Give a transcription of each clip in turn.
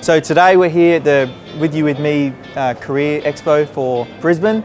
So today we're here at the With You With Me Career Expo for Brisbane.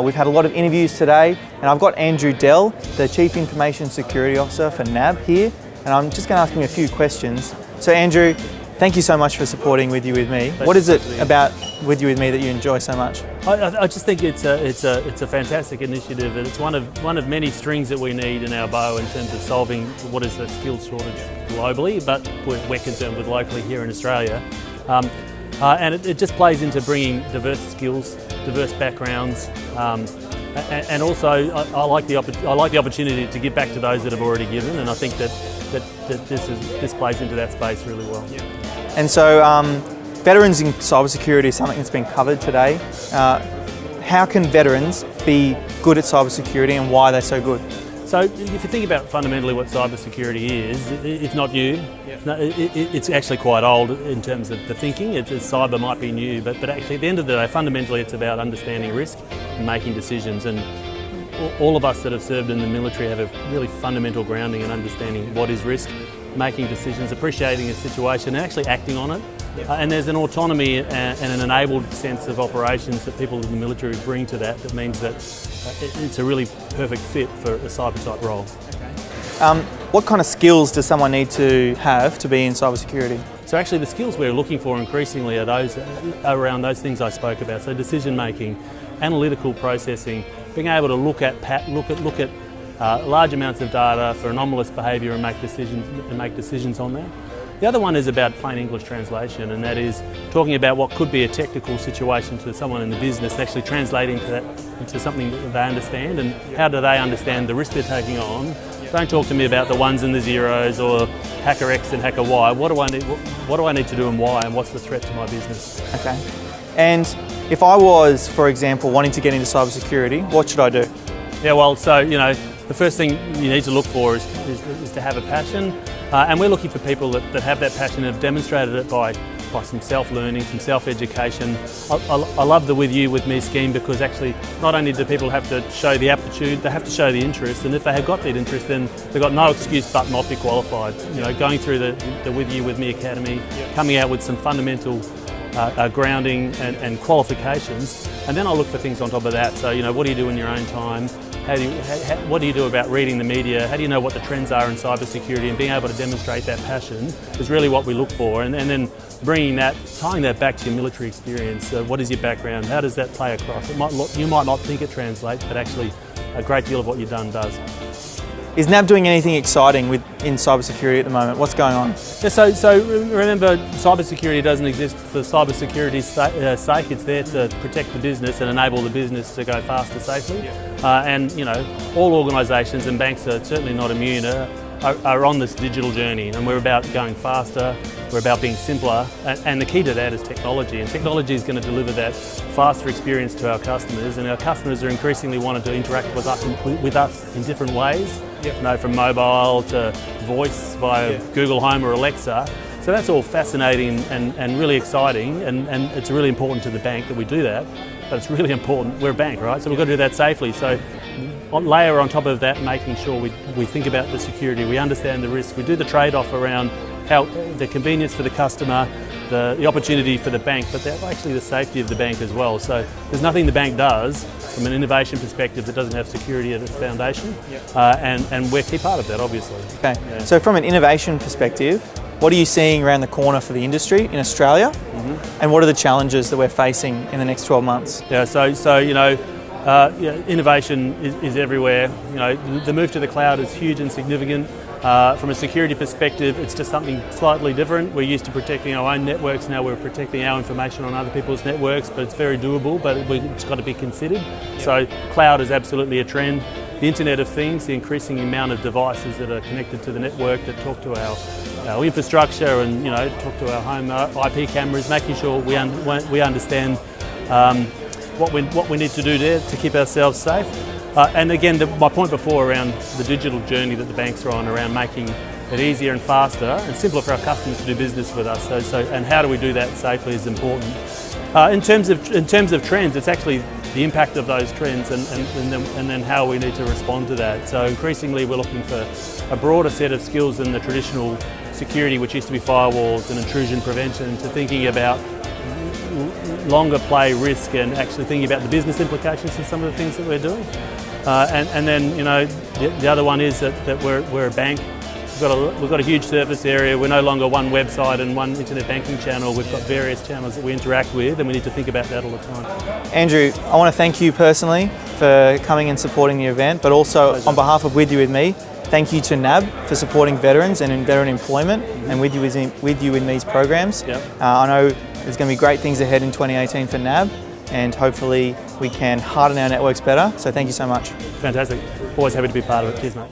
We've had a lot of interviews today, and I've got Andrew Dell, the Chief Information Security Officer for NAB here, and I'm just going to ask him a few questions. So Andrew, thank you so much for supporting With You With Me. What is it about With You With Me that you enjoy so much? I just think it's a fantastic initiative, and it's one of many strings that we need in our bow in terms of solving what is the skills shortage globally, but we're concerned with locally here in Australia. And it just plays into bringing diverse skills, diverse backgrounds, and also I like the opportunity to give back to those that have already given, and I think that this plays into that space really well. Yeah. And so, veterans in cybersecurity is something that's been covered today. How can veterans be good at cybersecurity, and why are they so good? So if you think about fundamentally what cybersecurity is, it's not new. Yeah. It's actually quite old in terms of the thinking. Cyber might be new, but actually at the end of the day, fundamentally it's about understanding risk and making decisions. And all of us that have served in the military have a really fundamental grounding in understanding what is risk, making decisions, appreciating a situation and actually acting on it. Yeah. And there's an autonomy and an enabled sense of operations that people in the military bring to that means that it's a really perfect fit for a cyber type role. Okay. What kind of skills does someone need to have to be in cybersecurity? So actually the skills we're looking for increasingly are those around those things I spoke about. So decision making, analytical processing, being able to look at large amounts of data for anomalous behaviour and make decisions on that. The other one is about plain English translation, and that is talking about what could be a technical situation to someone in the business, actually translating that into something that they understand, and how do they understand the risk they're taking on. Don't talk to me about the ones and the zeros or hacker X and hacker Y. What do I need to do and why, and what's the threat to my business? Okay. And if I was, for example, wanting to get into cybersecurity, what should I do? Yeah, well, so, the first thing you need to look for is to have a passion. And we're looking for people that have that passion and have demonstrated it by some self-learning, some self-education. I love the With You With Me scheme because actually not only do people have to show the aptitude, they have to show the interest, and if they have got that interest then they've got no excuse but not be qualified. Going through the With You With Me Academy, coming out with some fundamental grounding and qualifications, and then I'll look for things on top of that. So what do you do in your own time? What do you do about reading the media? How do you know what the trends are in cybersecurity? And being able to demonstrate that passion is really what we look for. And then tying that back to your military experience. What is your background? How does that play across? You might not think it translates, but actually a great deal of what you've done does. Is NAB doing anything exciting in cybersecurity at the moment? What's going on? Yeah, so remember, cybersecurity doesn't exist for cybersecurity's sake. It's there to protect the business and enable the business to go faster safely. Yeah. And all organisations, and banks are certainly not immune, are on this digital journey, and we're about going faster. We're about being simpler, and the key to that is technology. And technology is going to deliver that faster experience to our customers, and our customers are increasingly wanting to interact with us in different ways. Yep. From mobile to voice via Google Home or Alexa. So that's all fascinating and really exciting, and it's really important to the bank that we do that. But it's really important, we're a bank, right? So we've got to do that safely. So layer on top of that, making sure we think about the security, we understand the risk, we do the trade-off around how the convenience for the customer, the opportunity for the bank, but actually the safety of the bank as well. So there's nothing the bank does from an innovation perspective that doesn't have security at its foundation, and we're a key part of that, obviously. Okay. Yeah. So from an innovation perspective, what are you seeing around the corner for the industry in Australia, and what are the challenges that we're facing in the next 12 months? Yeah. So innovation is everywhere. The move to the cloud is huge and significant. From a security perspective, it's just something slightly different. We're used to protecting our own networks, now we're protecting our information on other people's networks, but it's very doable, but it's got to be considered. Yep. So cloud is absolutely a trend. The Internet of Things, the increasing amount of devices that are connected to the network that talk to our infrastructure and talk to our home IP cameras, making sure we understand what we need to do there to keep ourselves safe. And again, my point before around the digital journey that the banks are on, around making it easier and faster and simpler for our customers to do business with us. And how do we do that safely is important. In terms of trends, it's actually the impact of those trends and then how we need to respond to that. So increasingly we're looking for a broader set of skills than the traditional security, which used to be firewalls and intrusion prevention, to thinking about longer play risk and actually thinking about the business implications of some of the things that we're doing. And then, you know, the other one is that we're a bank. We've got a huge surface area. We're no longer one website and one internet banking channel. We've got various channels that we interact with, and we need to think about that all the time. Andrew, I want to thank you personally for coming and supporting the event, but also on behalf of WithYouWithMe, thank you to NAB for supporting veterans and in veteran employment and WithYouWithMe's programs. Yep. I know there's going to be great things ahead in 2018 for NAB, and hopefully we can harden our networks better. So thank you so much. Fantastic. Always happy to be part of it. Cheers, mate.